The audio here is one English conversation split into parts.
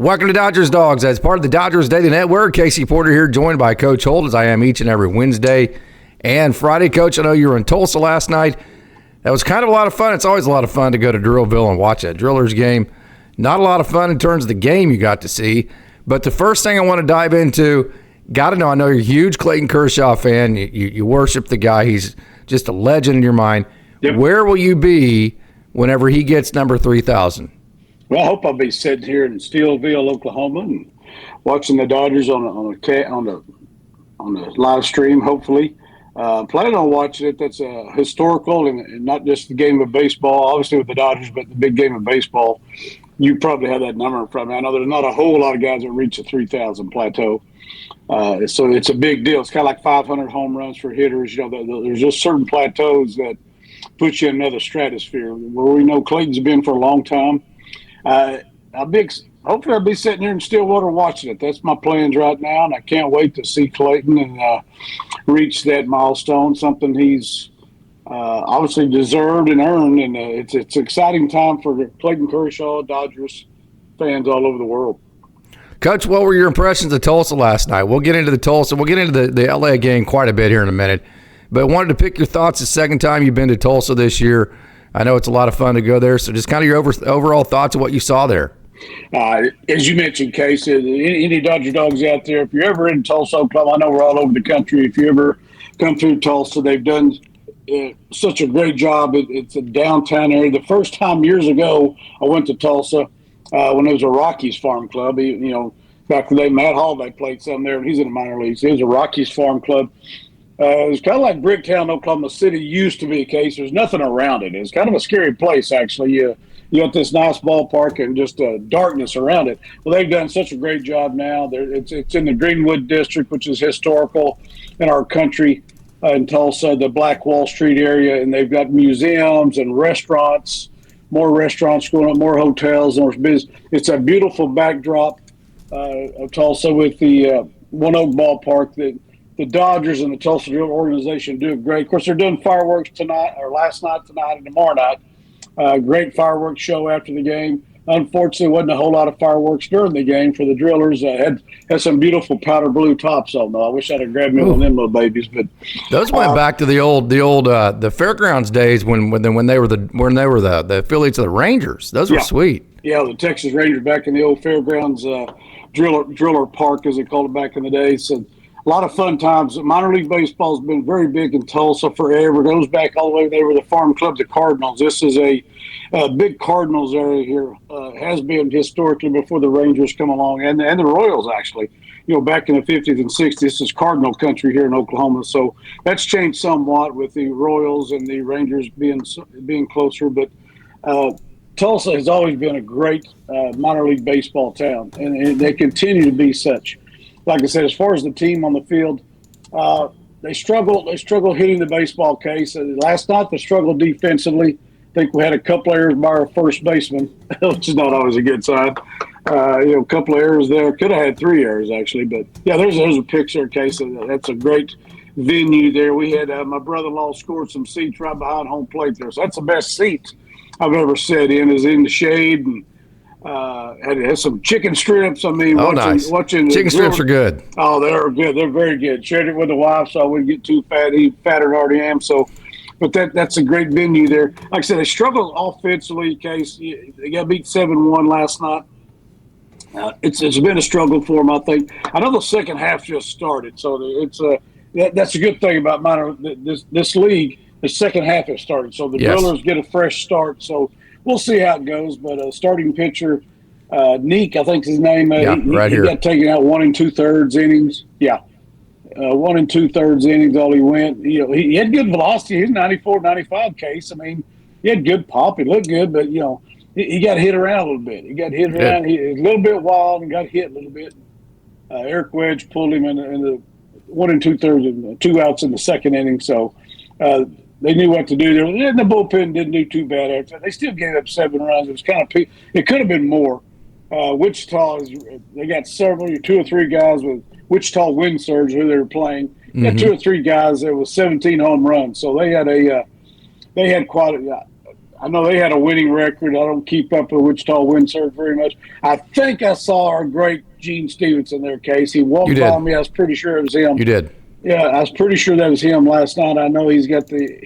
Welcome to Dodgers Dogs. As part of the Dodgers Daily Network, Casey Porter here, joined by Coach Holt, as I am each and every Wednesday and Friday. Coach, I know you were in Tulsa last night. That was kind of a lot of fun. It's always a lot of fun to go to Drillville and watch that Drillers game. Not a lot of fun in terms of the game you got to see. But the first thing I want to dive into, got to know, I know you're a huge Clayton Kershaw fan. You worship the guy. He's just a legend in your mind. Yep. Where will you be whenever he gets number 3,000? Well, I hope I'll be sitting here in Steelville, Oklahoma, and watching the Dodgers on the live stream. Hopefully, planning on watching it. That's historical and not just the game of baseball. Obviously with the Dodgers, but the big game of baseball. You probably have that number in front of me. I know there's not a whole lot of guys that reach the 3,000 plateau, so it's a big deal. It's kind of like 500 home runs for hitters. You know, there's just certain plateaus that put you in another stratosphere. Where we know Clayton's been for a long time. Hopefully I'll be sitting here in Stillwater watching it. That's my plans right now, and I can't wait to see Clayton and reach that milestone, something he's obviously deserved and earned, and it's an exciting time for Clayton Kershaw, Dodgers fans all over the world. Coach, what were your impressions of Tulsa last night? We'll get into the Tulsa. We'll get into the L.A. game quite a bit here in a minute, but wanted to pick your thoughts the second time you've been to Tulsa this year. I know it's a lot of fun to go there, so just kind of your overall thoughts of what you saw there. As you mentioned, Case, any Dodger dogs out there, if you're ever in Tulsa, Oklahoma, I know we're all over the country. If you ever come through Tulsa, they've done such a great job. It's a downtown area. The first time years ago I went to Tulsa when it was a Rockies farm club. Back in the day, Matt Holliday played some there, and he's in the minor leagues. It was a Rockies farm club. It was kind of like Bricktown, Oklahoma City used to be, Case. There's nothing around it. It's kind of a scary place, actually. You got this nice ballpark and just darkness around it. Well, they've done such a great job now. It's in the Greenwood District, which is historical in our country, in Tulsa, the Black Wall Street area, and they've got museums and restaurants, more restaurants going up, more hotels, and more business. It's a beautiful backdrop of Tulsa with the One Oak Ballpark that the Dodgers and the Tulsa Drill organization do great. Of course, they're doing fireworks tonight, or last night, tonight, and tomorrow night. Great fireworks show after the game. Unfortunately, wasn't a whole lot of fireworks during the game for the Drillers. Had some beautiful powder blue tops on though. I wish I'd have grabbed me one of them little babies. But those went back to the old the fairgrounds days when they were the affiliates of the Rangers. Those were sweet. Yeah, the Texas Rangers back in the old fairgrounds, Driller Park as they called it back in the day. So a lot of fun times. Minor league baseball has been very big in Tulsa forever. It goes back all the way. They were the farm club, the Cardinals. This is a big Cardinals area here. Has been historically before the Rangers come along, and the Royals actually. Back in the 50s and 60s, this is Cardinal country here in Oklahoma. So that's changed somewhat with the Royals and the Rangers being closer. But Tulsa has always been a great minor league baseball town, and they continue to be such. Like I said, as far as the team on the field, they struggle hitting the baseball, Case. Last night they struggled defensively. I think we had a couple errors by our first baseman, which is not always a good sign. A couple of errors there. Could have had 3 errors actually, but yeah, there's a picture, Case. That's a great venue there. We had my brother-in-law scored some seats right behind home plate there, so that's the best seat I've ever sat in. Is in the shade and. Had some chicken strips. I mean, watching chicken strips are good. Oh, they're good. They're very good. Shared it with the wife, so I wouldn't get too fat. He fatter than I already am. So, but that's a great venue there. Like I said, they struggled offensively. Case they got beat 7-1 last night. It's been a struggle for them, I think. I know the second half just started, so that's a good thing about this league. The second half has started, so the Drillers get a fresh start. So. We'll see how it goes, but starting pitcher, Neek, I think is his name. He got taken out 1 2/3 innings. 1 2/3 innings, all he went. He had good velocity. He's 94, 95 Case. I mean, he had good pop. He looked good, but, he got hit around a little bit. He got hit around. He was a little bit wild and got hit a little bit. Eric Wedge pulled him in the 1 2/3 and 2 outs in the second inning. So, they knew what to do there. And the bullpen didn't do too bad after that. They still gave up 7 runs. It was it could have been more. Wichita they got 2 or 3 guys with Wichita Wind Surge who they were playing. They had 2 or 3 guys that was 17 home runs. So they had quite a. I know they had a winning record. I don't keep up with Wichita win surge very much. I think I saw our great Gene Stevenson there, Case. He walked by me. I was pretty sure it was him. You did. Yeah, I was pretty sure that was him last night. I know he's got the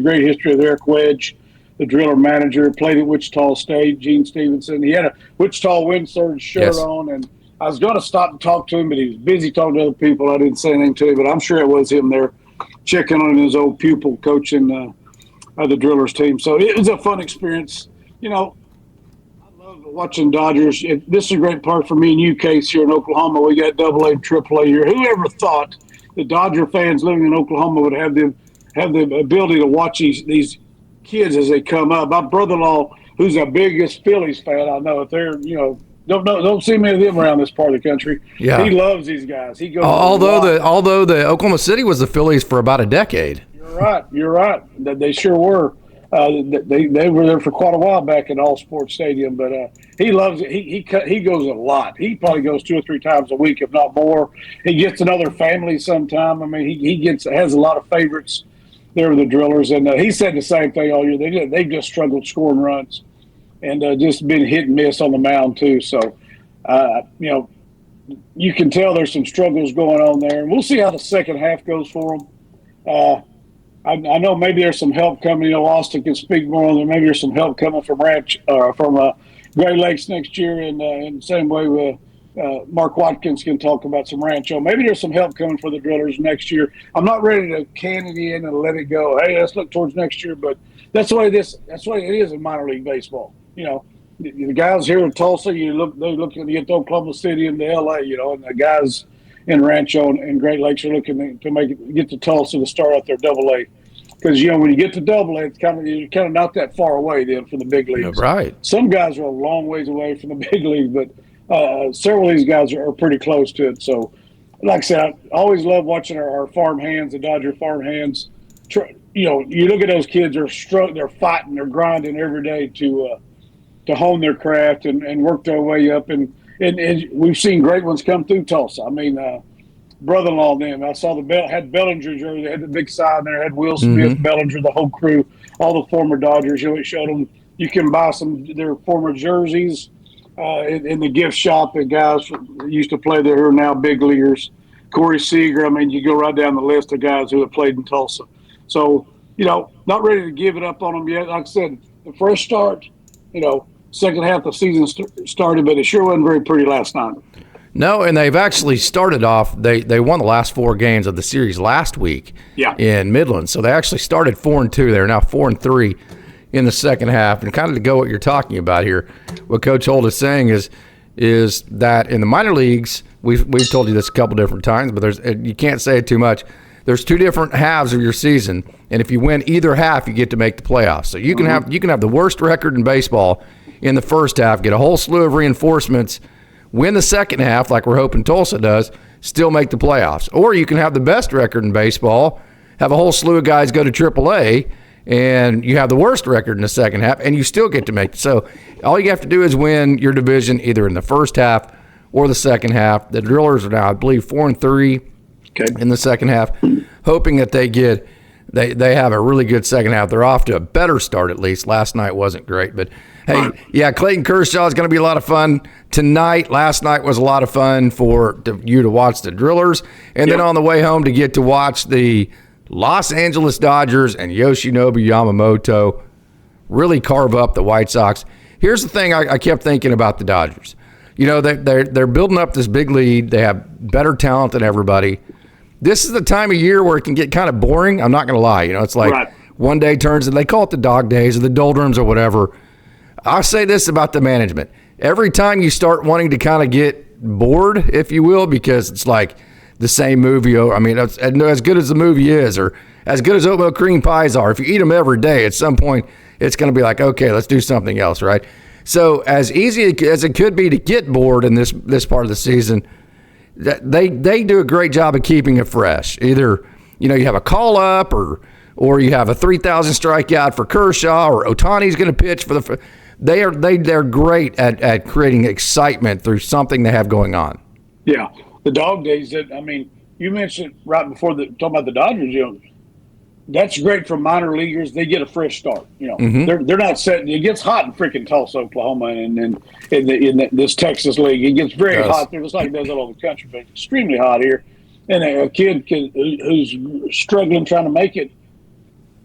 great history of Eric Wedge, the driller manager, played at Wichita State, Gene Stevenson. He had a Wichita Wind Surge shirt on, and I was going to stop and talk to him, but he was busy talking to other people. I didn't say anything to him, but I'm sure it was him there checking on his old pupil coaching the Drillers team. So it was a fun experience. You know, I love watching Dodgers. This is a great part for me and you, Case, here in Oklahoma. We got AA and AAA here. Whoever thought the Dodger fans living in Oklahoma would have the ability to watch these kids as they come up. My brother-in-law, who's the biggest Phillies fan I know, if they're, don't see many of them around this part of the country. Yeah. He loves these guys. He goes. Although the Oklahoma City was the Phillies for about a decade. You're right. They sure were. They were there for quite a while back at All Sports Stadium, but he loves it. He goes a lot. He probably goes 2 or 3 times a week, if not more. He gets another family sometime. I mean, he has a lot of favorites there with the Drillers, and he said the same thing all year. They've just struggled scoring runs, and just been hit and miss on the mound too. So, you can tell there's some struggles going on there, and we'll see how the second half goes for them. I know maybe there's some help coming. Austin can speak more on it. Maybe there's some help coming from Great Lakes next year, and in the same way with Mark Watkins can talk about some Rancho. Maybe there's some help coming for the Drillers next year. I'm not ready to can it in and let it go. Hey, let's look towards next year, but that's the way it is in minor league baseball. The guys here in Tulsa, they're looking to get to Oklahoma City and to LA, and the guys in Rancho and Great Lakes are looking to get to Tulsa to start out their AA. Because when you get to AA, it's you're kind of not that far away then from the big leagues. Right. Some guys are a long ways away from the big league, but several of these guys are pretty close to it. So, like I said, I always love watching our farm hands, the Dodger farm hands. You look at those kids; they're fighting, they're grinding every day to hone their craft and work their way up. And we've seen great ones come through Tulsa. I mean, brother-in-law them. I saw had Bellinger jersey. They had the big sign there. Had Will Smith, Bellinger, the whole crew, all the former Dodgers. It showed them you can buy their former jerseys in the gift shop. The guys used to play there who are now big leaguers. Corey Seager. I mean, you go right down the list of guys who have played in Tulsa. So, not ready to give it up on them yet. Like I said, the fresh start, second half of the season started, but it sure wasn't very pretty last night. No, and they've actually started off. They won the last 4 games of the series last week in Midland. So they actually started 4-2. They're now 4-3 in the second half. And kind of to go what you're talking about here, what Coach Holt is saying is that in the minor leagues, we've told you this a couple different times, but you can't say it too much. There's 2 different halves of your season, and if you win either half, you get to make the playoffs. So you can have the worst record in baseball in the first half, get a whole slew of reinforcements, win the second half like we're hoping Tulsa does, still make the playoffs. Or you can have the best record in baseball, have a whole slew of guys go to AAA, and you have the worst record in the second half, and you still get to make it. So all you have to do is win your division either in the first half or the second half. The Drillers are now, I believe, 4-3 in the second half, hoping that they have a really good second half. They're off to a better start at least. Last night wasn't great, but hey, Clayton Kershaw is going to be a lot of fun tonight. Last night was a lot of fun for you to watch the Drillers, and then on the way home to get to watch the Los Angeles Dodgers and Yoshinobu Yamamoto really carve up the White Sox. Here's the thing I kept thinking about the Dodgers. They're building up this big lead. They have better talent than everybody. This is the time of year where it can get kind of boring. I'm not going to lie. It's like one day turns, and they call it the dog days or the doldrums or whatever. I'll say this about the management. Every time you start wanting to kind of get bored, if you will, because it's like the same movie. I mean, as good as the movie is, or as good as oatmeal cream pies are, if you eat them every day, at some point, it's going to be like, okay, let's do something else, right? So as easy as it could be to get bored in this part of the season, they do a great job of keeping it fresh. Either, you have a call up or you have a 3,000 strikeout for Kershaw, or Ohtani's going to pitch for they're great at creating excitement through something they have going on. Yeah. The dog days you mentioned right before talking about the Dodgers, that's great for minor leaguers. They get a fresh start. They're not setting. It gets hot in freaking Tulsa, Oklahoma, and in this Texas league, it gets very hot there, just like it does all over the country, but extremely hot here. And a kid who's struggling trying to make it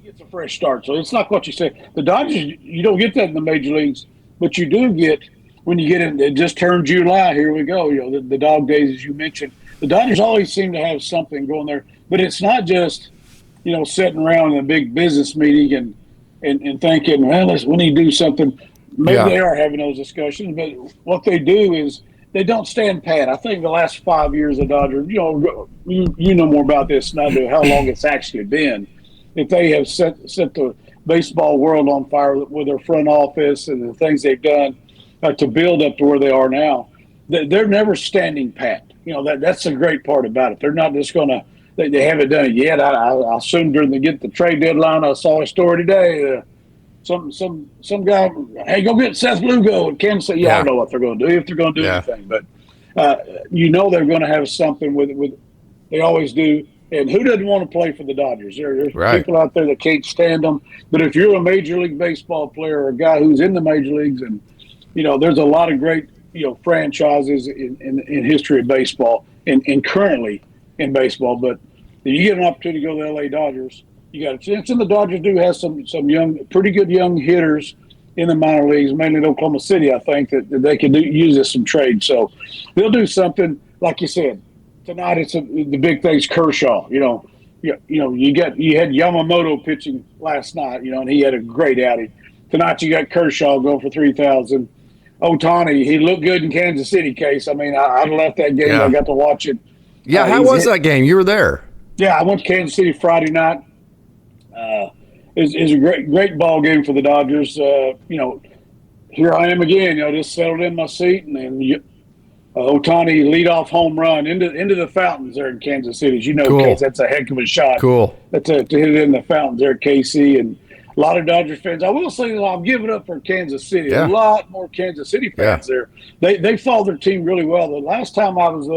gets a fresh start. So it's not what you say. The Dodgers, you don't get that in the major leagues, but you do get when you get in. It just turned July. Here we go. The dog days, as you mentioned. The Dodgers always seem to have something going there, but it's not just sitting around in a big business meeting and thinking, well, we need to do something. Maybe they are having those discussions, but what they do is they don't stand pat. I think the last 5 years of Dodgers, you know more about this than I do, how long it's actually been. If they have set the baseball world on fire with their front office and the things they've done to build up to where they are now, they're never standing pat. That's the great part about it. They're not just going to – they haven't done it yet. I assume during the trade deadline, I saw a story today. Some guy, hey, go get Seth Lugo in Kansas City. I don't know what they're going to do, if they're going to do anything. But they're going to have something with – they always do. And who doesn't want to play for the Dodgers? There's people out there that can't stand them. But if you're a Major League Baseball player or a guy who's in the major leagues, and there's a lot of great franchises in history of baseball and currently in baseball. But if you get an opportunity to go to the LA Dodgers, you got a chance. And the Dodgers do have some young, pretty good young hitters in the minor leagues, mainly in Oklahoma City. I think that they could use this some trade. So they'll do something like you said. Tonight, it's the big thing's Kershaw. You had Yamamoto pitching last night. And he had a great outing. Tonight, you got Kershaw going for 3,000. Ohtani, he looked good in Kansas City. Case. I mean, I left that game. I got to watch it. Yeah, how was that game? You were there. Yeah, I went to Kansas City Friday night. It was a great ball game for the Dodgers. Here I am again. Just settled in my seat and Ohtani leadoff home run into the fountains there in Kansas City. As you know, cool. That's a heck of a shot. Cool. To hit it in the fountains there at KC. And a lot of Dodgers fans. I will say that I'm giving up for Kansas City. A lot more Kansas City fans there. They follow their team really well. The last time I was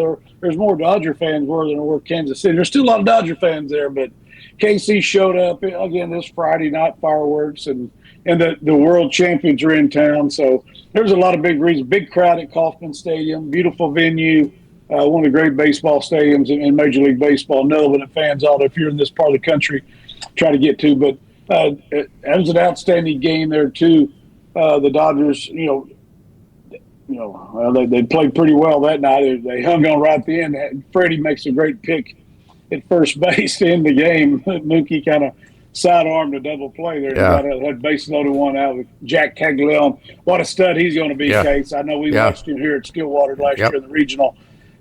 there's more Dodger fans than there were Kansas City. There's still a lot of Dodger fans there, but KC showed up again this Friday night, fireworks, and the world champions are in town. So there's a lot of big reasons. Big crowd at Kauffman Stadium, beautiful venue, one of the great baseball stadiums in Major League Baseball. Know that fans ought, if you're in this part of the country, try to get to. But it was an outstanding game there too. The Dodgers, they played pretty well that night. They hung on right at the end. Freddie makes a great pick at first base to end the game. Mookie kind of sidearmed a double play there. Had base loaded one out with Jack Caglione. What a stud he's going to be, Case. I know we watched him here at Stillwater last year in the regional.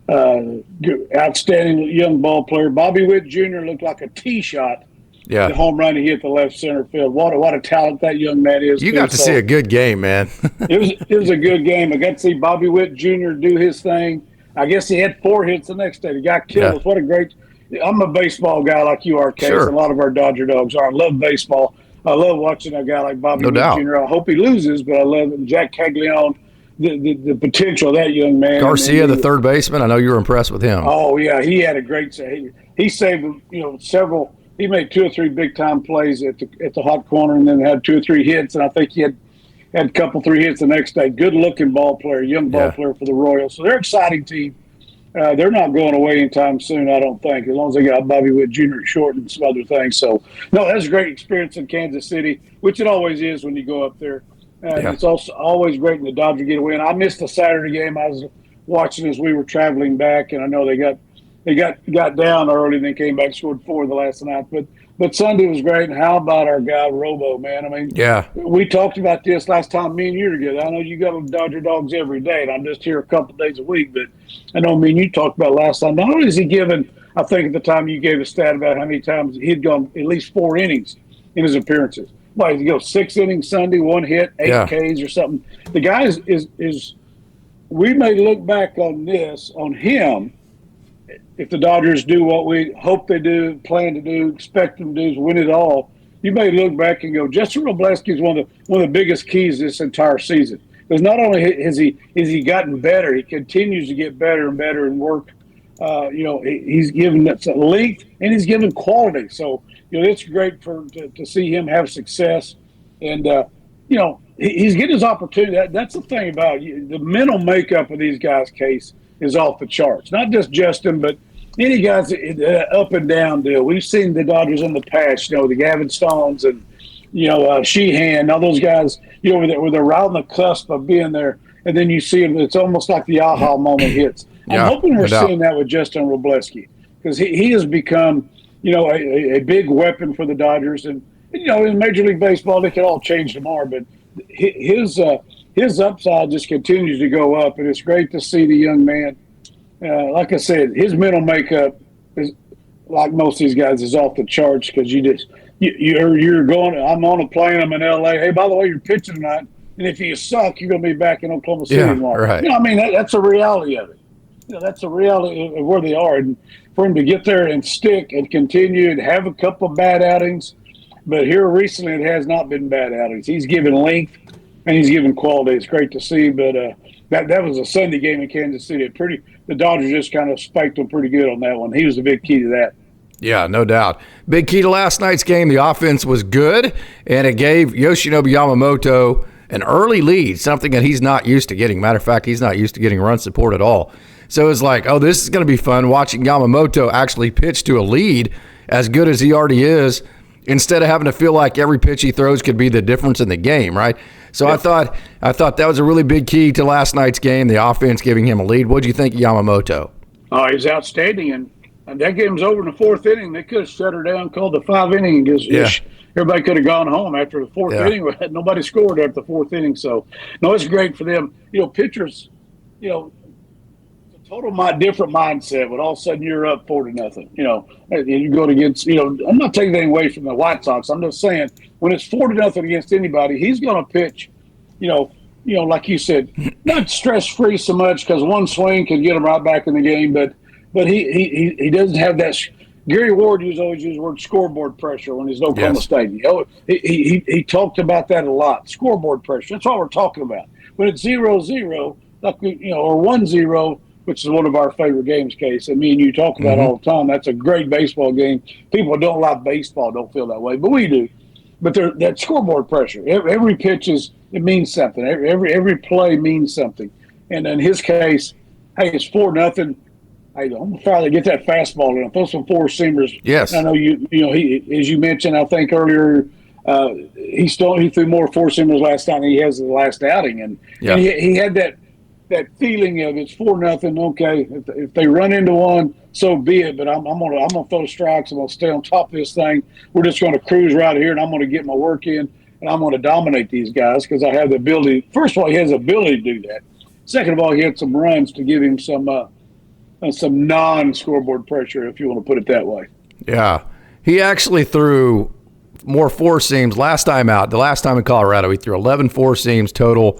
Outstanding young ball player. Bobby Witt Jr. looked like a tee shot. Yeah, the home run he hit the left center field. What a talent that young man is. You got to see a good game, man. it was a good game. I got to see Bobby Witt Jr. do his thing. I guess he had 4 hits the next day. The guy killed us. What a great – I'm a baseball guy like you are, Case. Sure. A lot of our Dodger dogs are. I love baseball. I love watching a guy like Bobby Witt Jr. I hope he loses, but I love him. Jack Caglione, the potential of that young man. Garcia, the third baseman, I know you were impressed with him. Oh, yeah. He had a great – he saved, several – he made 2 or 3 big-time plays at the hot corner and then had 2 or 3 hits, and I think he had a couple, 3 hits the next day. Good-looking ball player, young ball player for the Royals. So they're an exciting team. They're not going away anytime soon, I don't think, as long as they got Bobby Witt Jr. at short and some other things. So, no, that's a great experience in Kansas City, which it always is when you go up there. It's also always great when the Dodgers get a win. I missed the Saturday game. I was watching as we were traveling back, and I know they got down early and then came back, scored 4 the last night. But Sunday was great. And how about our guy Robo, man? I mean, we talked about this last time me and you were together. I know you got Dodger dogs every day, and I'm just here a couple of days a week. But I know me and you talked about last time. Not only is he given, I think at the time you gave a stat about how many times he'd gone at least 4 innings in his appearances. Like he goes 6 innings Sunday, 1 hit, 8 Ks or something. The guy is we may look back on him. If the Dodgers do what we hope they do, plan to do, expect them to do, is win it all, you may look back and go, Justin Wrobleski is one of the biggest keys this entire season. Because not only has he gotten better, he continues to get better and better and work He's given that length and he's given quality. So, it's great to see him have success. And, he's getting his opportunity. That's the thing about the mental makeup of these guys' case is off the charts. Not just Justin, but any guys up and down deal. We've seen the Dodgers in the past, the Gavin Stones and, Sheehan, all those guys, where they're right on the cusp of being there. And then you see him, it's almost like the aha moment hits. I'm hoping we're seeing that with Justin Wrobleski because he has become, a big weapon for the Dodgers. And, in Major League Baseball, they could all change tomorrow, but his upside just continues to go up. And it's great to see the young man. Like I said, his mental makeup is, like most of these guys, is off the charts because you're going, I'm on a plane, I'm in L.A. Hey, by the way, you're pitching tonight. And if you suck, you're going to be back in Oklahoma City tomorrow. Right. That's a reality of it. That's a reality of where they are. And for him to get there and stick and continue and have a couple of bad outings, but here recently it has not been bad outings. He's given length and he's given quality. It's great to see. But that was a Sunday game in Kansas City. The Dodgers just kind of spiked him pretty good on that one. He was a big key to that. Yeah, no doubt. Big key to last night's game. The offense was good, and it gave Yoshinobu Yamamoto an early lead, something that he's not used to getting. Matter of fact, he's not used to getting run support at all. So it's like, this is going to be fun watching Yamamoto actually pitch to a lead as good as he already is instead of having to feel like every pitch he throws could be the difference in the game, right? So I thought that was a really big key to last night's game, the offense giving him a lead. What did you think of Yamamoto? Oh, he's outstanding. And that game's over in the fourth inning. They could have shut her down, called the 5 inning, and everybody could have gone home after the fourth inning. Nobody scored after the fourth inning. So, no, it's great for them. Pitchers, it's a total different mindset when all of a sudden you're up 4-0. You go against, I'm not taking anything away from the White Sox. I'm just saying when it's 4-0 against anybody, he's going to pitch, like you said, not stress-free so much because one swing can get him right back in the game, but he doesn't have that. Gary Ward always used the word scoreboard pressure when he's in Oklahoma State. He talked about that a lot. Scoreboard pressure. That's all we're talking about. When it's 0-0, like or 1-0, which is one of our favorite games, Case. I mean, you talk about all the time. That's a great baseball game. People who don't like baseball don't feel that way, but we do. But that scoreboard pressure. Every pitch it means something. Every play means something. And in his case, hey, it's 4-0. Hey, I'm going to try to get that fastball in. Throw some four-seamers. Yes. I know he, as you mentioned, I think earlier, he threw more four-seamers last time than he has the last outing. And he had that feeling of it's 4-0. Okay, if they run into one, so be it. But I'm gonna throw strikes. I'm gonna stay on top of this thing. We're just gonna cruise right here, and I'm gonna get my work in, and I'm gonna dominate these guys because I have the ability. First of all, he has the ability to do that. Second of all, he had some runs to give him some non-scoreboard pressure, if you want to put it that way. Yeah, he actually threw more four seams last time out. The last time in Colorado, he threw 11 four seams total.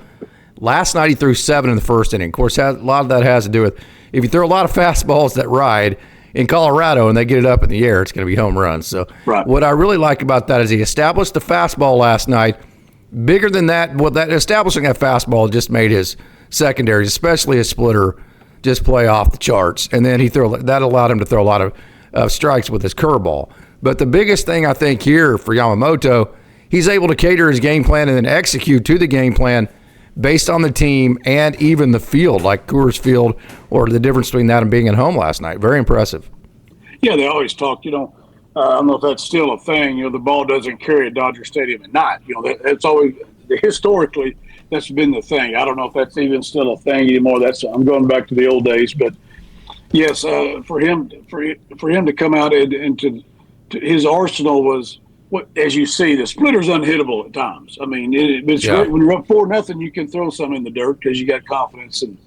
Last night he threw 7 in the first inning. Of course, a lot of that has to do with if you throw a lot of fastballs that ride in Colorado and they get it up in the air, it's going to be home runs. So what I really like about that is he established the fastball last night. Bigger than that, establishing that fastball just made his secondaries, especially his splitter, just play off the charts. And then that allowed him to throw a lot of strikes with his curveball. But the biggest thing I think here for Yamamoto, he's able to cater his game plan and then execute to the game plan based on the team and even the field, like Coors Field, or the difference between that and being at home last night. Very impressive. Yeah, they always talk, I don't know if that's still a thing, the ball doesn't carry at Dodger Stadium at night. That's always, historically, that's been the thing. I don't know if that's even still a thing anymore. I'm going back to the old days. But, yes, for him to come out and to his arsenal was, as you see, the splitter's unhittable at times. I mean, it's great. When you're up 4-0, you can throw some in the dirt because you got confidence, and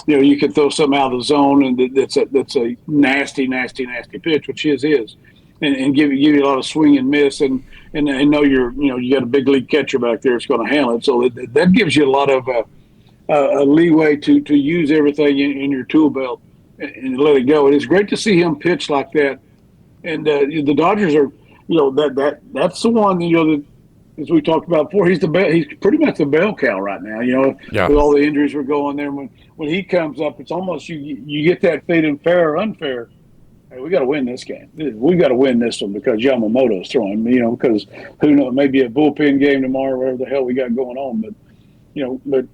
you can throw some out of the zone, and that's a nasty, nasty, nasty pitch, which his is, and give you a lot of swing and miss, and know you got a big league catcher back there that's going to handle it. So that gives you a lot of leeway to use everything in your tool belt and let it go. And it's great to see him pitch like that. And the Dodgers are. That's the one. as we talked about before, he's pretty much the bell cow right now. Yeah. With all the injuries we're going there, when he comes up, it's almost you get that feeling, fair or unfair. Hey, we got to win this game. We got to win this one because Yamamoto's throwing. Because who knows, maybe a bullpen game tomorrow, whatever the hell we got going on. But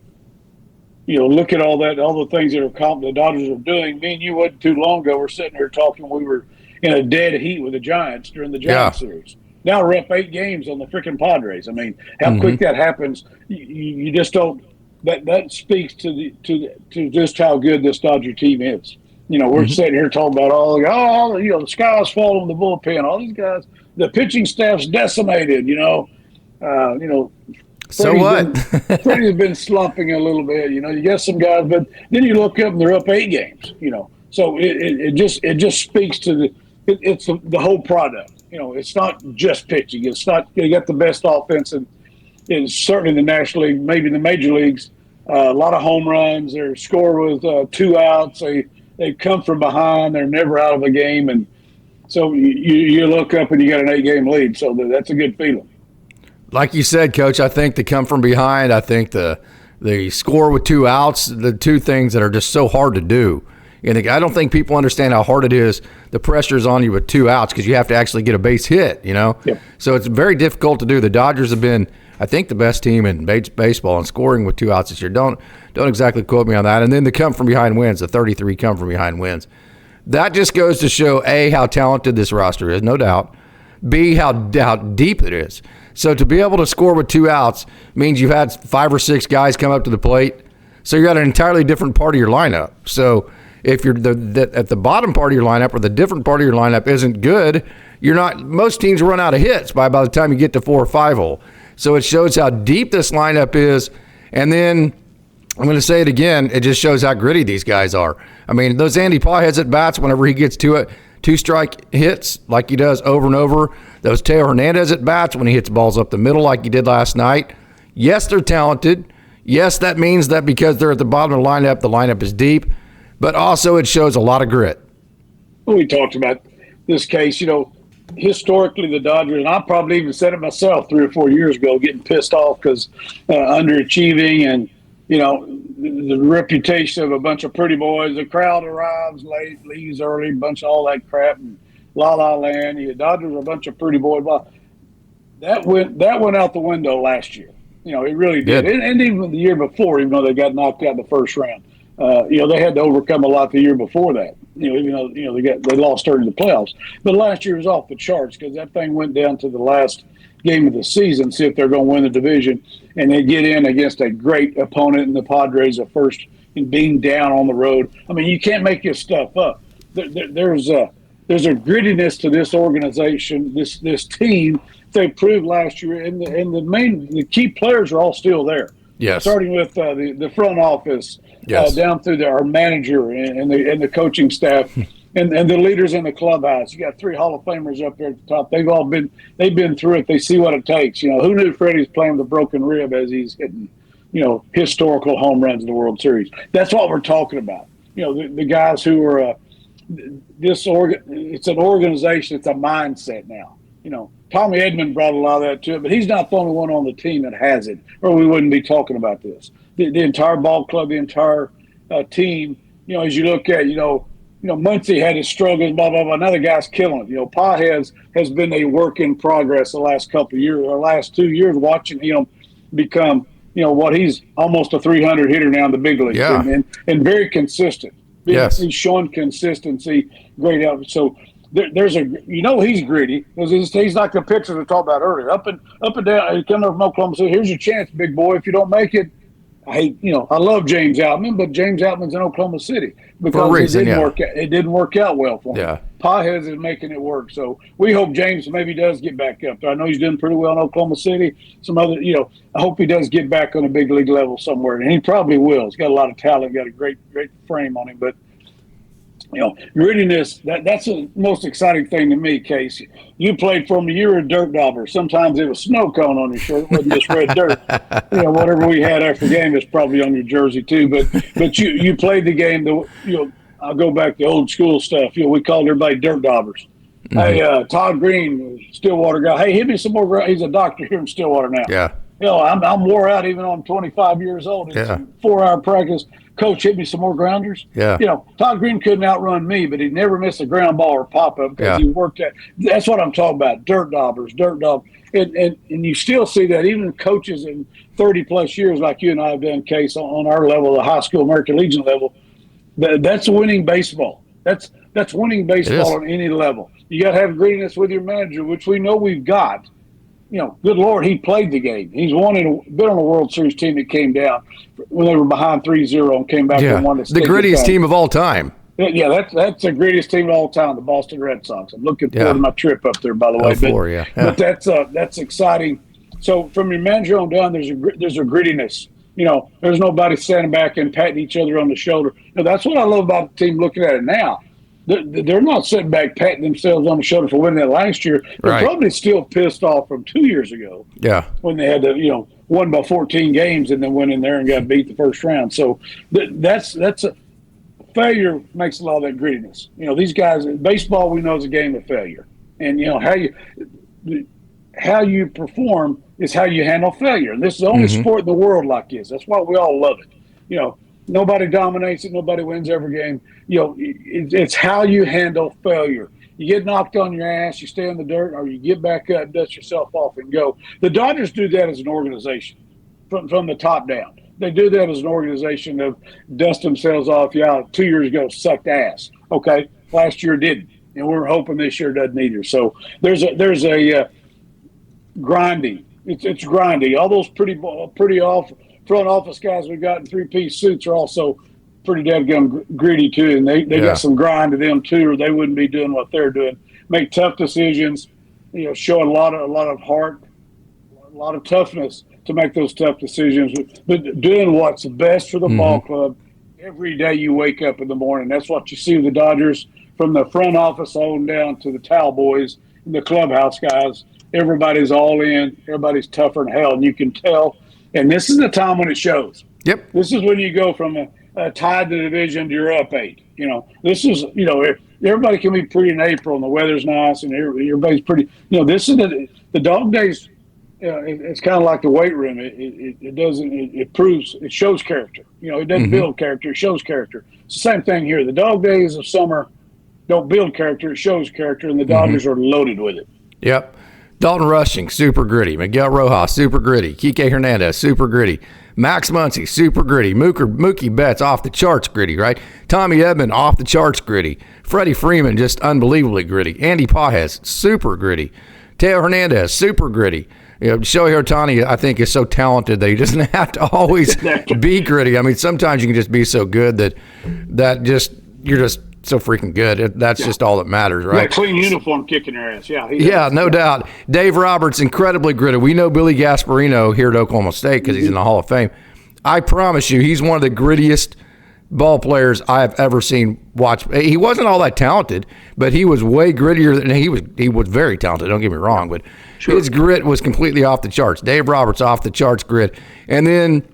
look at all the things that the Dodgers are doing. Me and you wasn't too long ago. We're sitting here talking. We were in a dead heat with the Giants during the Giants series. Now we're up 8 games on the freaking Padres. I mean, how quick that happens, you just don't. That speaks to just how good this Dodger team is. We're sitting here talking about the sky's falling in the bullpen. All these guys, the pitching staff's decimated. So what? Freddie's been slumping a little bit. You got some guys, but then you look up and they're up 8 games. So it just speaks to it's the whole product. It's not just pitching. It's not you got the best offense and certainly in the National League, maybe in the major leagues. A lot of home runs. They're scored with 2 outs. They come from behind. They're never out of a game, and so you look up and you got an 8-game lead. So that's a good feeling. Like you said, Coach, I think the come from behind. I think the score with 2 outs. The 2 things that are just so hard to do. And I don't think people understand how hard it is. The pressure is on you with 2 outs because you have to actually get a base hit, Yep. So it's very difficult to do. The Dodgers have been, I think, the best team in baseball in scoring with 2 outs this year. Don't exactly quote me on that. And then the come from behind wins, the 33 come from behind wins. That just goes to show, A, how talented this roster is, no doubt. B, how deep it is. So to be able to score with 2 outs means you've had 5 or 6 guys come up to the plate. So you're at an entirely different part of your lineup. So if you're at the bottom part of your lineup or the different part of your lineup isn't good, you're not. Most teams run out of hits by the time you get to 4 or 5 hole. So it shows how deep this lineup is. And then I'm going to say it again. It just shows how gritty these guys are. I mean, those Andy Pawheads at bats, whenever he gets to it, 2-strike hits like he does over and over. Those Teo Hernandez at bats when he hits balls up the middle like he did last night. Yes, they're talented. Yes, that means that because they're at the bottom of the lineup is deep. But also it shows a lot of grit. We talked about this case, historically the Dodgers, and I probably even said it myself 3 or 4 years ago, getting pissed off because underachieving and, the reputation of a bunch of pretty boys. The crowd arrives late, leaves early, bunch of all that crap, and la-la land. The Dodgers are a bunch of pretty boys. Well, that went out the window last year. It really did. And even the year before, even though they got knocked out in the first round. They had to overcome a lot the year before that. Even though they lost early in the playoffs, but last year was off the charts because that thing went down to the last game of the season, see if they're going to win the division, and they get in against a great opponent in the Padres at first and being down on the road. I mean, you can't make this stuff up. There's a grittiness to this organization, this team. They proved last year, and the key players are all still there. Yes. Starting with the front office, yes, down through our manager and the coaching staff, and the leaders in the clubhouse. You got 3 Hall of Famers up there at the top. They've been through it. They see what it takes. Who knew Freddie's playing with a broken rib as he's hitting, historical home runs in the World Series. That's what we're talking about. The guys who are it's an organization. It's a mindset now. Tommy Edman brought a lot of that to it, but he's not the only one on the team that has it, or we wouldn't be talking about this. The entire ball club, the entire team, as you look at, Muncie had his struggles, blah, blah, blah. Now the guy's killing it. Pawhead has been a work in progress the last couple of years, or last 2 years, watching him become, what he's almost a 300 hitter now in the big leagues, and very consistent. Yes. He's showing consistency, great out. So, there's he's gritty. He's like the pitcher we talked about earlier. Up and down. He comes from Oklahoma City. Here's your chance, big boy. If you don't make it, I love James Outman, but James Outman's in Oklahoma City because it didn't work out well for him. Yeah. Pawhead is making it work. So we hope James maybe does get back up there. I know he's doing pretty well in Oklahoma City. Some other, I hope he does get back on a big league level somewhere, and he probably will. He's got a lot of talent, got a great frame on him, but. Grittiness, that's the most exciting thing to me, Casey. You played for me. You were a dirt dauber. Sometimes it was snow cone on your shirt. It wasn't just red dirt. Whatever we had after the game is probably on your jersey too. But you played the game. I'll go back to old school stuff. We called everybody dirt daubers. Hey, Todd Green, Stillwater guy. Hey, hit me some more ground. He's a doctor here in Stillwater now. Yeah. I'm wore out even on 25 years old. It's a 4-hour practice. Coach, hit me some more grounders. Yeah. Todd Green couldn't outrun me, but he never missed a ground ball or pop up because he worked at. That's what I'm talking about. Dirt daubers. And you still see that even coaches in 30 plus years, like you and I have done, Case, on our level, the high school American Legion level. That's winning baseball. That's winning baseball on any level. You got to have grittiness with your manager, which we know we've got. Good Lord, he played the game. He's been on a World Series team that came down when they were behind 3-0 and came back and won the grittiest team of all time. Yeah, that's the greatest team of all time, the Boston Red Sox. I'm looking forward to my trip up there, by the way. But that's exciting. So from your manager on down, there's a grittiness. There's nobody standing back and patting each other on the shoulder. That's what I love about the team looking at it now. They're not sitting back patting themselves on the shoulder for winning that last year. They're probably still pissed off from 2 years ago. Yeah, when they had to, won by 14 games and then went in there and got beat the first round. So that's a failure makes a lot of that grittiness. These guys, baseball we know is a game of failure, and how you perform is how you handle failure. And this is the only sport in the world like this. That's why we all love it. Nobody dominates it. Nobody wins every game. It's how you handle failure. You get knocked on your ass, you stay in the dirt, or you get back up, dust yourself off, and go. The Dodgers do that as an organization from the top down. They do that as an organization of dust themselves off. 2 years ago sucked ass. Okay, last year didn't, and we're hoping this year doesn't either. So there's a grinding. It's grindy. All those pretty off front office guys we got in 3-piece suits are also pretty dadgum gritty too, and they got some grind to them too, or they wouldn't be doing what they're doing. Make tough decisions, show a lot of heart, a lot of toughness to make those tough decisions. But doing what's best for the ball club every day you wake up in the morning. That's what you see with the Dodgers from the front office on down to the towel boys and the clubhouse guys. Everybody's all in. Everybody's tougher than hell, and you can tell. And this is the time when it shows. Yep. This is when you go from a tied to the division to you're up 8. This is, everybody can be pretty in April and the weather's nice and everybody's pretty. This is the dog days. It's kind of like the weight room. It shows character. It doesn't build character. It shows character. It's the same thing here. The dog days of summer don't build character. It shows character, and the Dodgers are loaded with it. Yep. Dalton Rushing, super gritty. Miguel Rojas, super gritty. Kike Hernandez, super gritty. Max Muncy, super gritty. Mookie Betts, off the charts gritty, right? Tommy Edman, off the charts gritty. Freddie Freeman, just unbelievably gritty. Andy Pajes, super gritty. Teo Hernandez, super gritty. Shohei Ohtani, I think, is so talented that he doesn't have to always be gritty. I mean, sometimes you can just be so good that you're just so freaking good. That's just all that matters, right? Clean uniform kicking their ass. No doubt. Dave Roberts, incredibly gritty. We know Billy Gasparino here at Oklahoma State because he's in the Hall of Fame. I promise you, he's one of the grittiest ball players I have ever seen watch. He wasn't all that talented, but he was way grittier than he was very talented. Don't get me wrong, but his grit was completely off the charts. Dave Roberts, off the charts grit. And then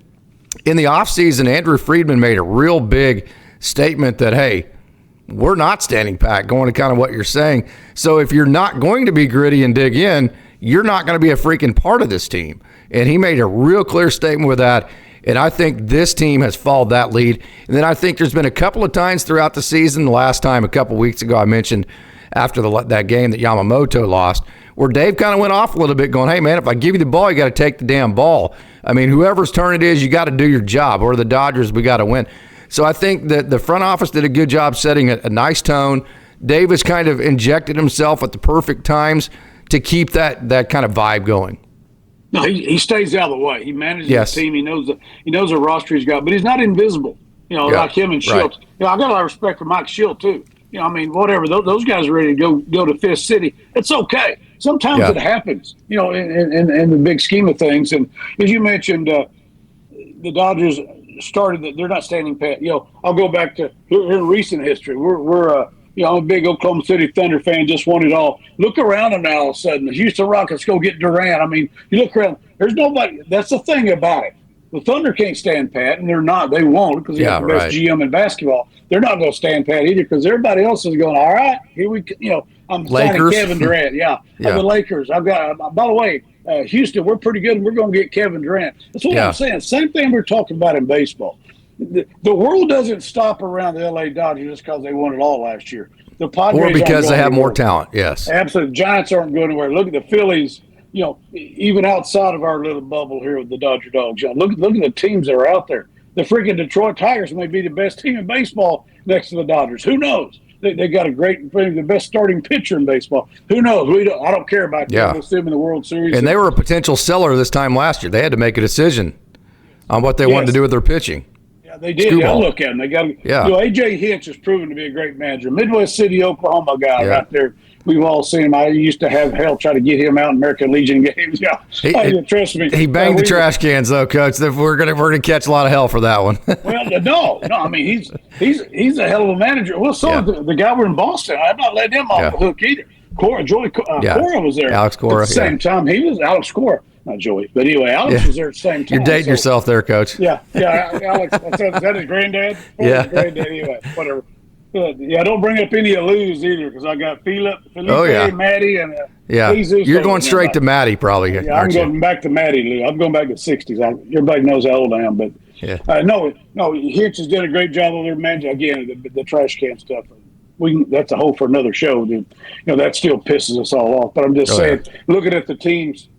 in the offseason, Andrew Friedman made a real big statement that, hey, we're not standing pat, going to kind of what you're saying. So if you're not going to be gritty and dig in, you're not going to be a freaking part of this team. And he made a real clear statement with that. And I think this team has followed that lead. And then I think there's been a couple of times throughout the season, the last time a couple of weeks ago I mentioned after that game that Yamamoto lost, where Dave kind of went off a little bit going, hey, man, if I give you the ball, you got to take the damn ball. I mean, whoever's turn it is, you got to do your job. Or the Dodgers, we got to win. So I think that the front office did a good job setting a nice tone. Dave has kind of injected himself at the perfect times to keep that kind of vibe going. No, he stays out of the way. He manages the team. He knows the roster he's got, but he's not invisible. Like him and Schultz. Right. I got a lot of respect for Mike Schultz too. Whatever. Those guys are ready to go to Fifth City. It's okay. Sometimes it happens. In the big scheme of things. And as you mentioned, the Dodgers started that they're not standing pat. I'll go back to in recent history. I'm a big Oklahoma City Thunder fan, just won it all. Look around them now all of a sudden. The Houston Rockets go get Durant. I mean, you look around, there's nobody. That's the thing about it. The Thunder can't stand pat, and they're not. They won't because they're the best GM in basketball. They're not going to stand pat either because everybody else is going, all right, here we I'm signing Kevin Durant. Yeah. The Lakers. I've got, by the way, Houston, we're pretty good, and we're going to get Kevin Durant. That's what I'm saying. Same thing we're talking about in baseball. The world doesn't stop around the L.A. Dodgers just because they won it all last year. The Padres or because they have more talent, yes. Absolutely. Giants aren't going anywhere. Look at the Phillies. Even outside of our little bubble here with the Dodger Dogs, look at the teams that are out there. The freaking Detroit Tigers may be the best team in baseball next to the Dodgers. Who knows? They got the best starting pitcher in baseball. Who knows? I don't care about that. We'll see them in the World Series. And they were a potential seller this time last year. They had to make a decision on what they wanted to do with their pitching. Yeah, they did. I look at them. They got. AJ Hinch has proven to be a great manager. Midwest City, Oklahoma guy right there. We've all seen him. I used to have hell try to get him out in American Legion games. Trust me. He banged the trash cans, though, Coach. We're gonna catch a lot of hell for that one. Well, no. I mean, he's a hell of a manager. Well, the guy we're in Boston. I'm not letting him off the hook either. Cora was there. Alex Cora. At the same time, he was Alex Cora. Not Joey, but anyway, Alex was there at the same time. You're dating yourself there, Coach. Yeah, Alex. Is that his granddad? His granddad, anyway, whatever. Don't bring up any of Lou's either because I got Felipe, Matty, and Jesus. You're going straight to Matty, probably. Yeah, I'm going back to Matty, Lou. I'm going back to the 60s. Everybody knows how old I am, but no, Hitch has done a great job of their management. Again, the trash can stuff. That's a whole for another show. That still pisses us all off. But I'm just saying, looking at the teams,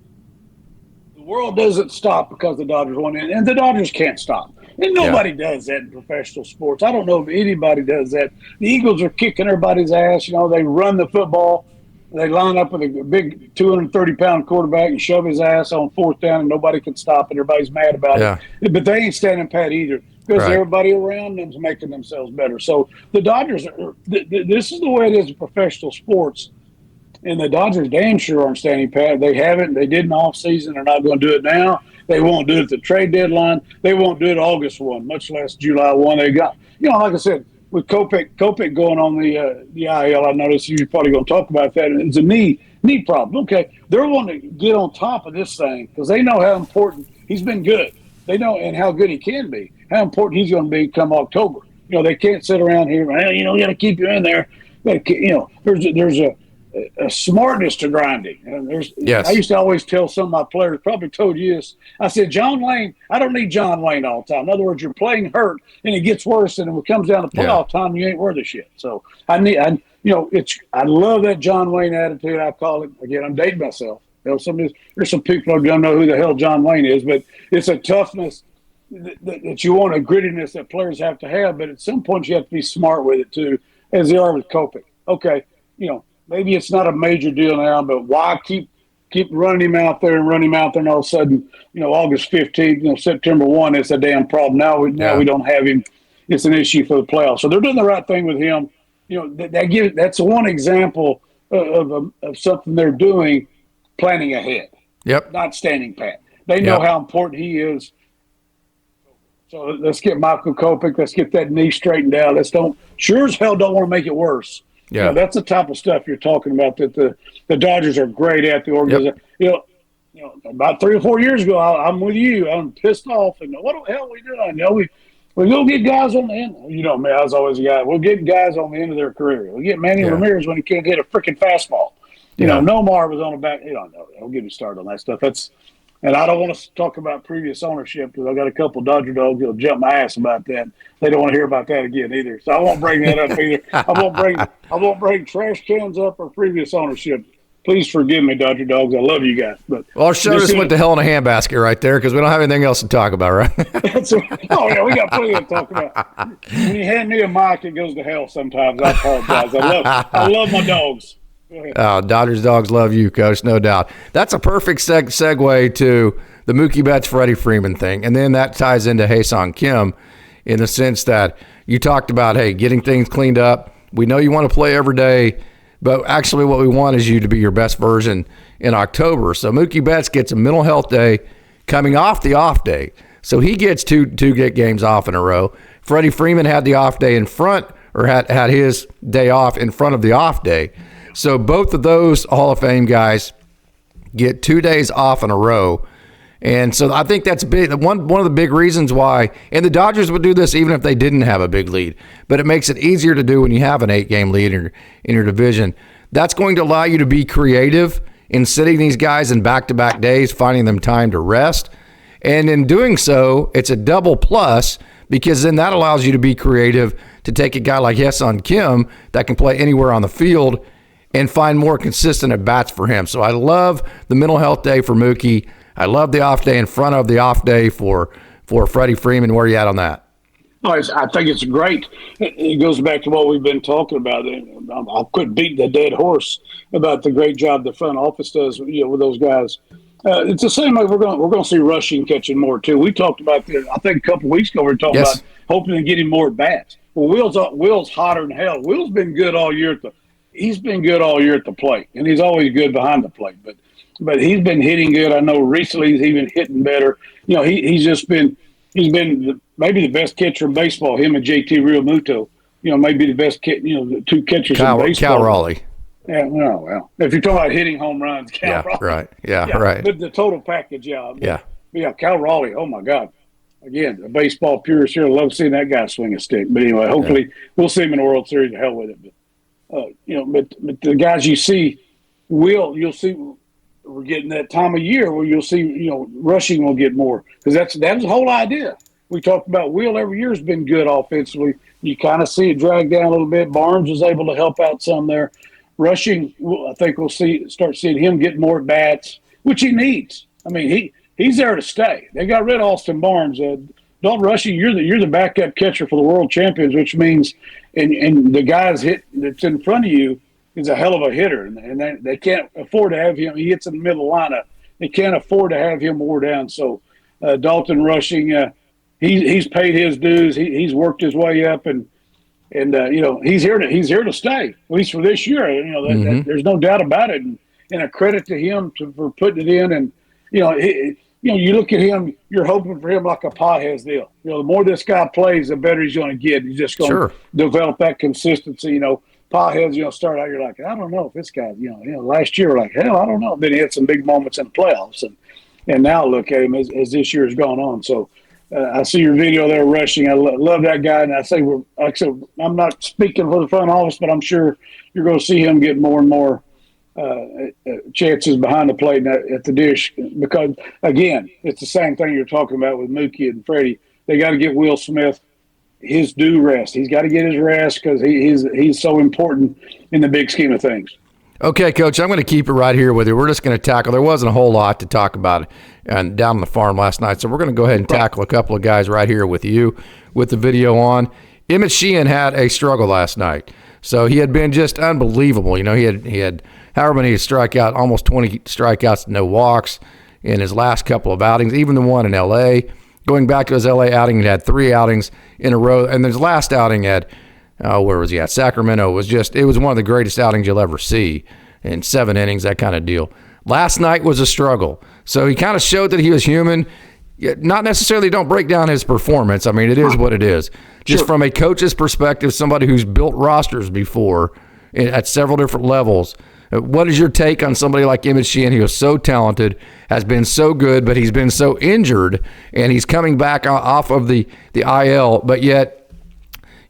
the world doesn't stop because the Dodgers won, and the Dodgers can't stop. And nobody does that in professional sports. I don't know if anybody does that. The Eagles are kicking everybody's ass. They run the football. They line up with a big 230-pound quarterback and shove his ass on fourth down, and nobody can stop it. Everybody's mad about it. But they ain't standing pat either because everybody around them's making themselves better. So the Dodgers this is the way it is in professional sports. And the Dodgers damn sure aren't standing pat. They haven't. They did in the offseason. They're not going to do it now. They won't do it at the trade deadline. They won't do it August 1, much less July 1. They got, like I said, with Kopech going on the IL, I noticed you're probably going to talk about that. It's a knee problem. Okay, they're wanting to get on top of this thing because they know how important he's been good. They know and how good he can be, how important he's going to be come October. They can't sit around here. Well, we got to keep you in there. But, there's a smartness to grinding. And I used to always tell some of my players, probably told you this, I said, John Wayne, I don't need John Wayne all the time. In other words, you're playing hurt and it gets worse, and when it comes down to playoff time, you ain't worth a shit. So I love that John Wayne attitude. I call it, again, I'm dating myself. There's some people who don't know who the hell John Wayne is, but it's a toughness that you want, a grittiness that players have to have, but at some point you have to be smart with it too, as they are with Kopech. Okay, maybe it's not a major deal now, but why keep running him out there, and all of a sudden, August 15th, September 1, it's a damn problem. Now we don't have him. It's an issue for the playoffs. So they're doing the right thing with him. That's one example of something they're doing, planning ahead. Yep. Not standing pat. They know how important he is. So let's get Michael Kopech. Let's get that knee straightened out. Sure as hell don't want to make it worse. Yeah, that's the type of stuff you're talking about that the Dodgers are great at. The organization, about 3 or 4 years ago, I'm with you. I'm pissed off, and what the hell are we doing? We go get guys on the end. Me, I was always a guy. We'll get guys on the end of their career. We'll get Manny Ramirez when he can't hit a freaking fastball. Nomar was on the back. Don't get me started on that stuff. And I don't want to talk about previous ownership because I got a couple Dodger dogs that'll jump my ass about that. They don't want to hear about that again either. So I won't bring that up either. I won't bring trash cans up or previous ownership. Please forgive me, Dodger dogs. I love you guys. But our show just went to hell in a handbasket right there because we don't have anything else to talk about, right? We got plenty to talk about. When you hand me a mic, it goes to hell sometimes. I apologize. I love my dogs. Oh, Dodgers dogs love you, Coach, no doubt. That's a perfect segue to the Mookie Betts, Freddie Freeman thing. And then that ties into Ha-Seong Kim in the sense that you talked about, hey, getting things cleaned up. We know you want to play every day, but actually what we want is you to be your best version in October. So Mookie Betts gets a mental health day coming off the off day. So he gets two games off in a row. Freddie Freeman had the off day in front, or had his day off in front of the off day. So both of those Hall of Fame guys get 2 days off in a row. And so I think that's big. One of the big reasons why, and the Dodgers would do this even if they didn't have a big lead, but it makes it easier to do when you have an 8-game lead in your division. That's going to allow you to be creative in sitting these guys in back-to-back days, finding them time to rest. And in doing so, it's a double plus because then that allows you to be creative to take a guy like Hyesung Kim that can play anywhere on the field and find more consistent at-bats for him. So I love the mental health day for Mookie. I love the off day in front of the off day for Freddie Freeman. Where are you at on that? Oh, I think it's great. It goes back to what we've been talking about. I'll quit beating the dead horse about the great job the front office does, with those guys. It's the same way we're going to see rushing catching more too. We talked about this, I think a couple of weeks ago. We were talking about hoping to get him more at bats. Well, Will's hotter than hell. Will's been good all year he's been good all year at the plate, and he's always good behind the plate. But he's been hitting good. I know recently he's even hitting better. He's been maybe the best catcher in baseball. Him and JT Realmuto, maybe the best the two catchers in baseball. Cal Raleigh. Yeah, well, if you're talking about hitting home runs, Cal Raleigh. Right. Yeah, right. But the total package, yeah. Cal Raleigh, oh my God. Again, a baseball purist here, love seeing that guy swing a stick. But anyway, hopefully we'll see him in the World Series. The hell with it. But the guys you see, you'll see we're getting that time of year where you'll see, rushing will get more because that's the whole idea. We talked about Will every year has been good offensively. You kind of see it drag down a little bit. Barnes was able to help out some there. Rushing, I think we'll start seeing him get more bats, which he needs. I mean, he's there to stay. They got rid of Austin Barnes. Don't rushing. You're the backup catcher for the world champions, which means and the guy's that's in front of you is a hell of a hitter, and they can't afford to have him. He hits in the middle of the lineup. They can't afford to have him wore down. So Dalton Rushing, he's paid his dues. He's worked his way up, and he's here to stay, at least for this year. There's no doubt about it, and a credit to him for putting it in. And you look at him, you're hoping for him like a Pages deal. The more this guy plays, the better he's going to get. He's just going to develop that consistency. Pages, start out, you're like, I don't know if this guy, last year, like, hell, I don't know. Then he had some big moments in the playoffs, and now look at him as this year has gone on. So I see your video there rushing. I love that guy, and I said, I'm not speaking for the front office, but I'm sure you're going to see him get more and more chances behind the plate at the dish because, again, it's the same thing you're talking about with Mookie and Freddie. They got to get Will Smith his due rest. He's got to get his rest because he's so important in the big scheme of things. Okay, Coach, I'm going to keep it right here with you. We're just going to tackle. There wasn't a whole lot to talk about down on the farm last night, so we're going to go ahead and tackle a couple of guys right here with you with the video on. Emmett Sheehan had a struggle last night. So he had been just unbelievable. He had however many strikeouts, almost 20 strikeouts, no walks in his last couple of outings, even the one in L.A. Going back to his L.A. outing, he had 3 outings in a row. And his last outing at, where was he at? Sacramento. It was one of the greatest outings you'll ever see in 7 innings, that kind of deal. Last night was a struggle. So he kind of showed that he was human. Not necessarily don't break down his performance. I mean, it is what it is. Just from a coach's perspective, somebody who's built rosters before at several different levels, what is your take on somebody like Emmett Sheehan, who is so talented, has been so good, but he's been so injured, and he's coming back off of the IL, but yet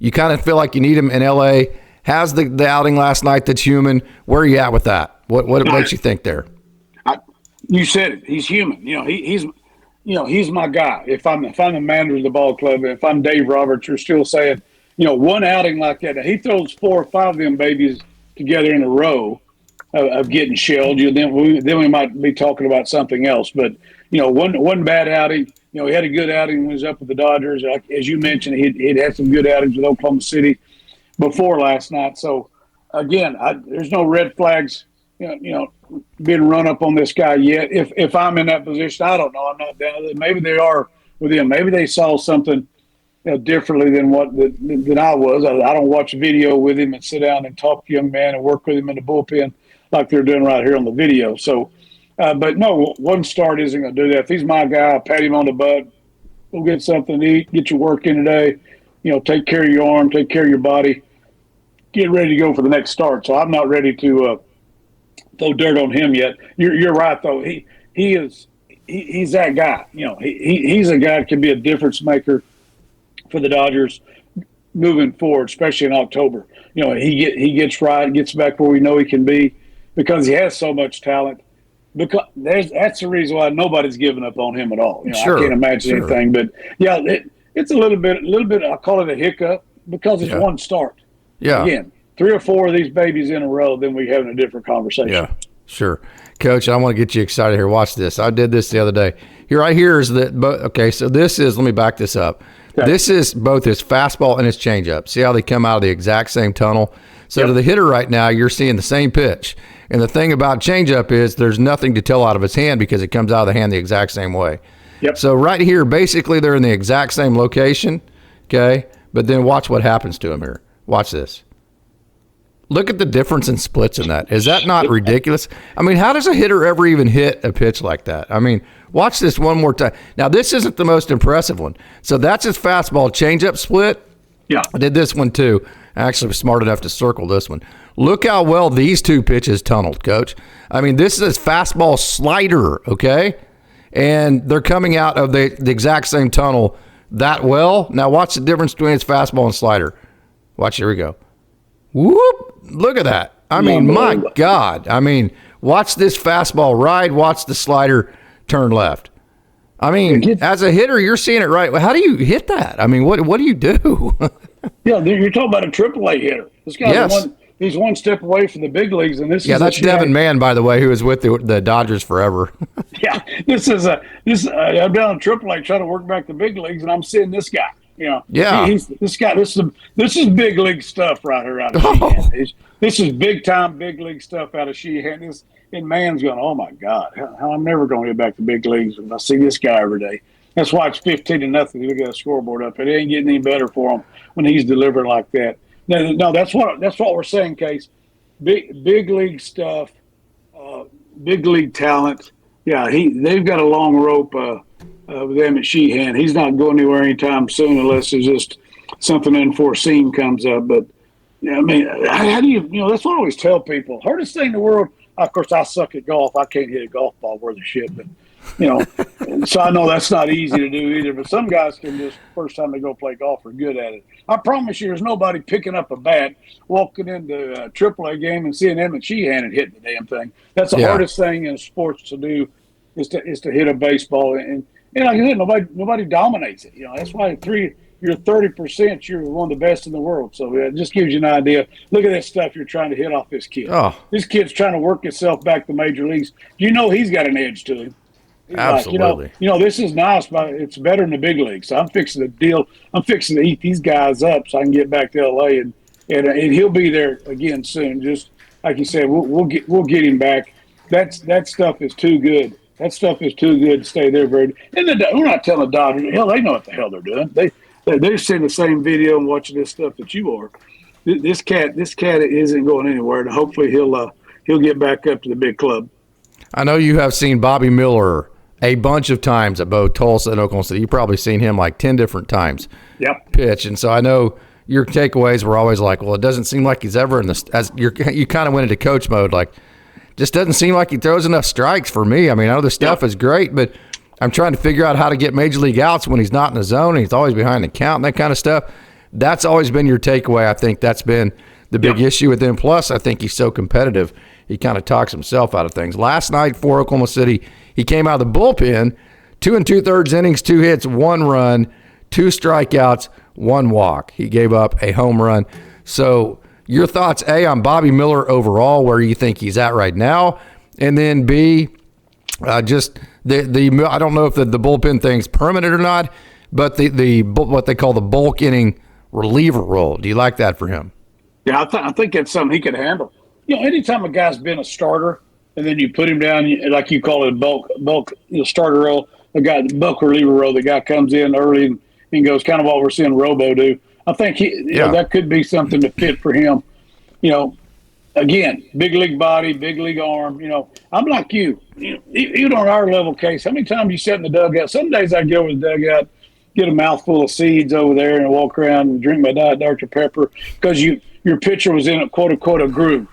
you kind of feel like you need him in L.A., has the outing last night that's human. Where are you at with that? What makes you think there? You said it. He's human. He's my guy. If I'm the manager of the ball club, if I'm Dave Roberts, you're still saying, one outing like that. He throws 4 or 5 of them babies together in a row of getting shelled. Then we might be talking about something else. But one bad outing. He had a good outing when he was up with the Dodgers. As you mentioned, he'd had some good outings with Oklahoma City before last night. So again, there's no red flags. Being run up on this guy yet. If I'm in that position, I don't know. I'm not down. Maybe they are with him. Maybe they saw something differently than than I was. I don't watch video with him and sit down and talk to young man and work with him in the bullpen like they're doing right here on the video. So, but no, one start isn't going to do that. If he's my guy, I'll pat him on the butt. Go get something to eat. Get your work in today. Take care of your arm. Take care of your body. Get ready to go for the next start. So I'm not ready to throw dirt on him yet. You're right though. He is he's that guy. He's a guy that can be a difference maker for the Dodgers moving forward, especially in October. He gets right, gets back where we know he can be because he has so much talent. Because that's the reason why nobody's giving up on him at all. Sure, I can't imagine anything, but yeah, it's a little bit. I call it a hiccup because it's one start. Yeah. Again, 3 or 4 of these babies in a row, then we're having a different conversation. Yeah, sure. Coach, I want to get you excited here. Watch this. I did this the other day. Here, right here is okay, so this is, let me back this up. Okay. This is both his fastball and his changeup. See how they come out of the exact same tunnel? So to the hitter right now, you're seeing the same pitch. And the thing about changeup is there's nothing to tell out of his hand because it comes out of the hand the exact same way. Yep. So right here, basically they're in the exact same location, okay? But then watch what happens to him here. Watch this. Look at the difference in splits in that. Is that not ridiculous? I mean, how does a hitter ever even hit a pitch like that? I mean, watch this one more time. Now, this isn't the most impressive one. So that's his fastball changeup split. Yeah. I did this one too. I actually was smart enough to circle this one. Look how well these two pitches tunneled, Coach. I mean, this is his fastball slider, okay? And they're coming out of the exact same tunnel that well. Now, watch the difference between his fastball and slider. Watch, here we go. Whoop! Look at that. I mean, my God. I mean, watch this fastball ride. Watch the slider turn left. I mean, as a hitter, you're seeing it right. How do you hit that? I mean, what do you do? Yeah, you're talking about a AAA hitter. This guy's he's one step away from the big leagues, and that's Devin Mann, by the way, who was with the Dodgers forever. Yeah, I'm down in AAA trying to work back the big leagues, and I'm seeing this guy. This is big league stuff right here out of Sheehan. This is big time big league stuff out of Sheehan. And Mann's going, oh my God, how I'm never going to get back to big leagues when I see this guy every day. That's why it's 15-0. You look at the scoreboard up. It ain't getting any better for him when he's delivering like that. No, that's what we're saying, Case. Big league stuff, big league talent. Yeah, they've got a long rope with them at Sheehan. He's not going anywhere anytime soon unless there's just something unforeseen comes up. But I mean, how do you that's what I always tell people. Hardest thing in the world. Of course, I suck at golf. I can't hit a golf ball worth of shit, but so I know that's not easy to do either. But some guys can just first time they go play golf are good at it. I promise you, there's nobody picking up a bat, walking into a AAA game and seeing them at Sheehan and hitting the damn thing. That's the hardest thing in sports to do is to hit a baseball. And like I said, nobody dominates it. That's why you're 30%, you're one of the best in the world. So it just gives you an idea. Look at that stuff you're trying to hit off this kid. Oh. This kid's trying to work himself back to major leagues. He's got an edge to him. He's absolutely. Like, this is nice, but it's better in the big leagues. So I'm fixing to eat these guys up so I can get back to LA and he'll be there again soon. Just like you said, we'll get him back. That stuff is too good. That stuff is too good to stay there. And we're not telling the Dodgers. Hell, they know what the hell they're doing. They're seeing the same video and watching this stuff that you are. This cat isn't going anywhere, and hopefully he'll get back up to the big club. I know you have seen Bobby Miller a bunch of times at both Tulsa and Oklahoma City. You've probably seen him like 10 different times. Yep. Pitch, and so I know your takeaways were always like, well, it doesn't seem like he's ever in this. As you kind of went into coach mode, like, just doesn't seem like he throws enough strikes for me. I mean, I know the stuff is great, but I'm trying to figure out how to get major league outs when he's not in the zone and he's always behind the count and that kind of stuff. That's always been your takeaway. I think that's been the big issue with him. Plus, I think he's so competitive, he kind of talks himself out of things. Last night for Oklahoma City, he came out of the bullpen, 2 2/3 innings, 2 hits, 1 run, 2 strikeouts, 1 walk. He gave up a home run. So your thoughts, A, on Bobby Miller overall, where you think he's at right now, and then B, just the I don't know if the bullpen thing's permanent or not, but the what they call the bulk inning reliever role. Do you like that for him? Yeah, I think that's something he could handle. Anytime a guy's been a starter and then you put him down, like you call it, a bulk starter role, the bulk reliever role, the guy comes in early and goes kind of what we're seeing Robo do. I think that could be something to fit for him. Again, big league body, big league arm. I'm like you. Even on our level, Case, how many times you sit in the dugout? Some days I get over the dugout, get a mouthful of seeds over there and walk around and drink my Diet Dr. Pepper because your pitcher was in a quote unquote a groove.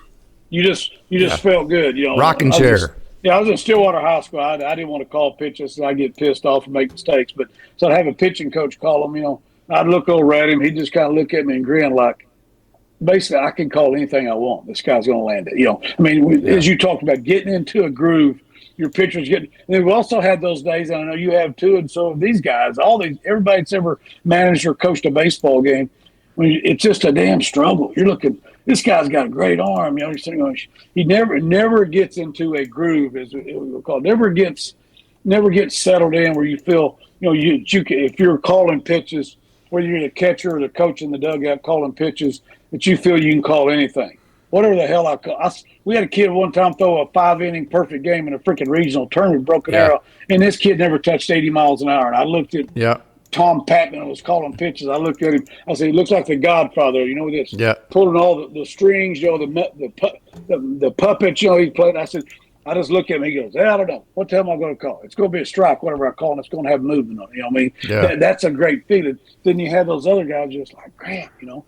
You just felt good. Rocking chair. Yeah, I was in Stillwater High School. I didn't want to call pitches. I get pissed off and make mistakes. But so I'd have a pitching coach call him. I'd look over at him. He'd just kind of look at me and grin like, basically, I can call anything I want. This guy's going to land it. As you talked about, getting into a groove, your pitchers getting. And we've also had those days. And I know you have too. And so these guys, everybody that's ever managed or coached a baseball game, it's just a damn struggle. You're looking. This guy's got a great arm. You're saying, he never gets into a groove, as it was called. Never gets settled in where you feel, if you're calling pitches, whether you're the catcher or the coach in the dugout calling pitches, that you feel you can call anything. Whatever the hell I call. We had a kid one time throw a 5-inning perfect game in a freaking regional tournament, broken arrow, and this kid never touched 80 miles an hour. And I looked at Tom Patman was calling pitches. I looked at him. I said, he looks like the Godfather. This. Yeah. Pulling all the strings, the puppets, he played. I said, I just look at him. He goes, I don't know. What the hell am I going to call? It's going to be a strike, whatever I call, and it's going to have movement on it. You know what I mean? Yeah. That's a great feeling. Then you have those other guys just like, crap, You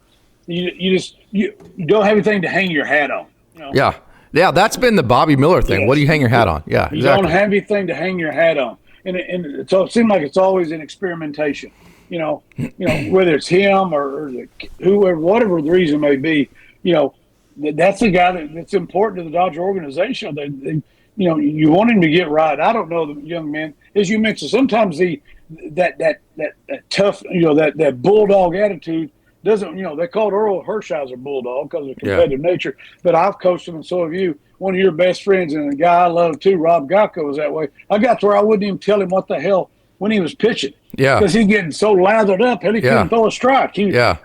don't have anything to hang your hat on. Yeah. Yeah, that's been the Bobby Miller thing. Yes. What do you hang your hat on? Yeah, exactly. You don't have anything to hang your hat on. And so it seems like it's always an experimentation, whether it's him or whoever, whatever the reason may be, that's the guy that's important to the Dodger organization. They you want him to get right. I don't know the young man, as you mentioned, sometimes that tough, that bulldog attitude doesn't, they called Earl Hershiser bulldog because of competitive nature, but I've coached him and so have you. One of your best friends and a guy I love too, Rob Gacko, was that way. I got to where I wouldn't even tell him what the hell when he was pitching. Yeah. Because he's getting so lathered up, he couldn't throw a strike. I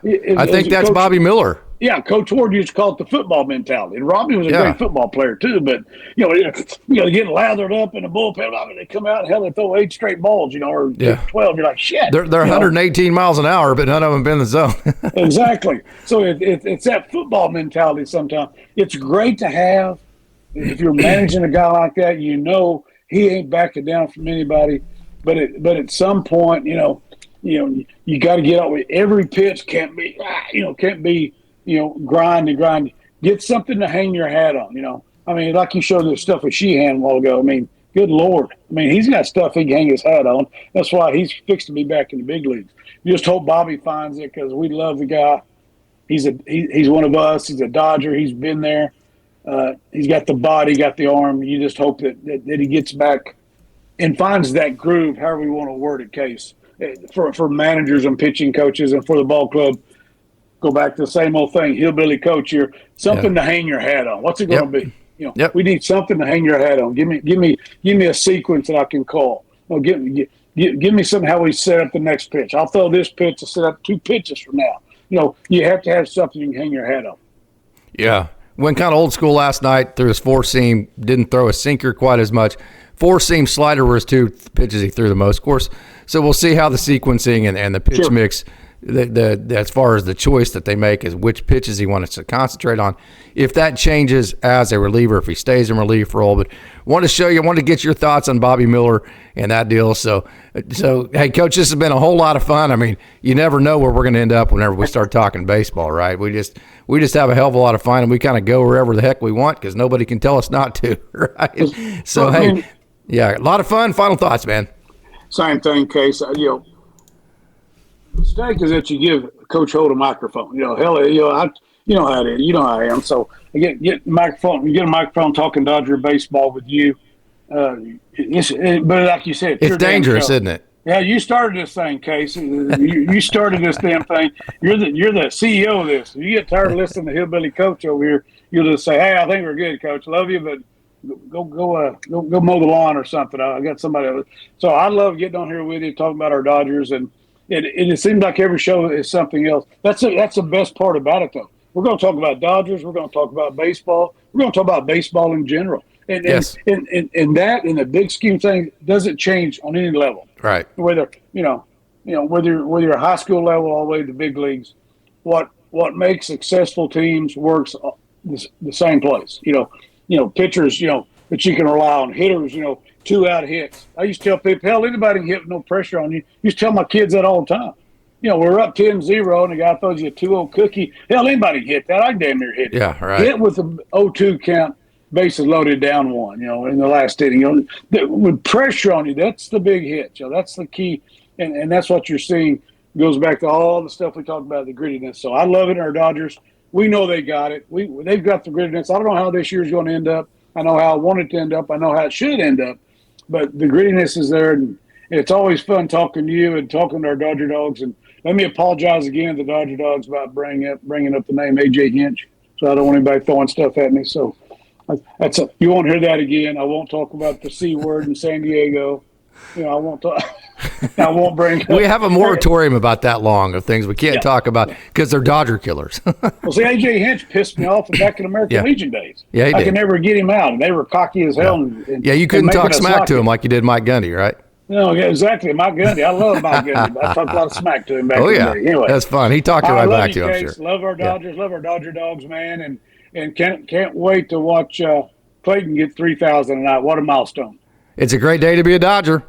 think that's Bobby Miller. Yeah, Coach Ward used to call it the football mentality. And Robbie was a great football player too, but getting lathered up in the bullpen, they come out and hell, they throw 8 straight balls, or 12. You're like, shit. They're 118 miles an hour, but none of them been in the zone. Exactly. So it's that football mentality sometimes. It's great to have. If you're managing a guy like that, he ain't backing down from anybody. But at some point, you got to get out with every pitch. Can't be grind. Get something to hang your hat on. Like you showed the stuff with Sheehan a while ago. Good Lord. He's got stuff he can hang his hat on. That's why he's fixed to be back in the big leagues. You just hope Bobby finds it because we love the guy. He's one of us. He's a Dodger. He's been there. He's got the body, got the arm. You just hope that he gets back and finds that groove, however we want to word it, Case, for managers and pitching coaches and for the ball club. Go back to the same old thing, hillbilly coach here. Something to hang your hat on. What's it going to be? We need something to hang your hat on. Give me a sequence that I can call. Give me something how we set up the next pitch. I'll throw this pitch to set up 2 pitches from now. You have to have something you can hang your hat on. Yeah. Went kind of old school last night through his 4-seam. Didn't throw a sinker quite as much. 4-seam slider were his 2 pitches he threw the most, of course. So we'll see how the sequencing and the pitch mix, as far as the choice that they make is which pitches he wants to concentrate on. If that changes as a reliever, if he stays in relief role. But want to get your thoughts on Bobby Miller and that deal. So hey, Coach, this has been a whole lot of fun. You never know where we're going to end up whenever we start talking baseball, right? We just have a hell of a lot of fun, and we kind of go wherever the heck we want because nobody can tell us not to, right? So, a lot of fun. Final thoughts, man. Same thing, Case. The mistake is that you give Coach Holt a microphone. I how it is. You know how I am. So I get a microphone. You get a microphone talking Dodger baseball with you. But like you said, it's dangerous, isn't it? Yeah, you started this thing, Case. You started this damn thing. You're the CEO of this. If you get tired of listening to hillbilly coach over here, you'll just say, "Hey, I think we're good, Coach. Love you, but go mow the lawn or something. I got somebody else." So I love getting on here with you, talking about our Dodgers, and it seems like every show is something else. That's the best part about it, though. We're going to talk about Dodgers. We're going to talk about baseball. We're going to talk about baseball in general. And that in the big scheme thing doesn't change on any level. Right. Whether whether you're a high school level all the way to the big leagues, what makes successful teams works the same place. Pitchers, that you can rely on. Hitters, 2-out hits. I used to tell people, hell, anybody can hit with no pressure on you. I used to tell my kids that all the time. We're up 10-0 and the guy throws you a 2-0 cookie. Hell, anybody can hit that. I damn near hit it. Yeah, right. Hit with the 0-2 count. bases loaded down one, in the last inning. With pressure on you, that's the big hit. That's the key, and that's what you're seeing. Goes back to all the stuff we talked about, the grittiness. So I love it in our Dodgers. We know they got it. They've got the grittiness. I don't know how this year's going to end up. I know how I want it to end up. I know how it should end up. But the grittiness is there, and it's always fun talking to you and talking to our Dodger Dogs. And let me apologize again to the Dodger Dogs about bringing up the name A.J. Hinch. So I don't want anybody throwing stuff at me. So you won't hear that again. I won't talk about the C word in San Diego. I won't talk. I won't bring. We have a moratorium about that long of things we can't talk about because they're Dodger killers. Well, see, A.J. Hinch pissed me off back in American Legion days. Yeah, he I did. could never get him out, and they were cocky as hell. Yeah, you couldn't talk smack to him like you did Mike Gundy, right? No, yeah, exactly. Mike Gundy. I love Mike Gundy. I talked a lot of smack to him back in the day. Anyway, that's fun. He talked you right back to you, I'm sure. Love our Dodgers. Love our Dodger Dogs, man, and can't wait to watch Clayton get 3,000 tonight. What a milestone! It's a great day to be a Dodger.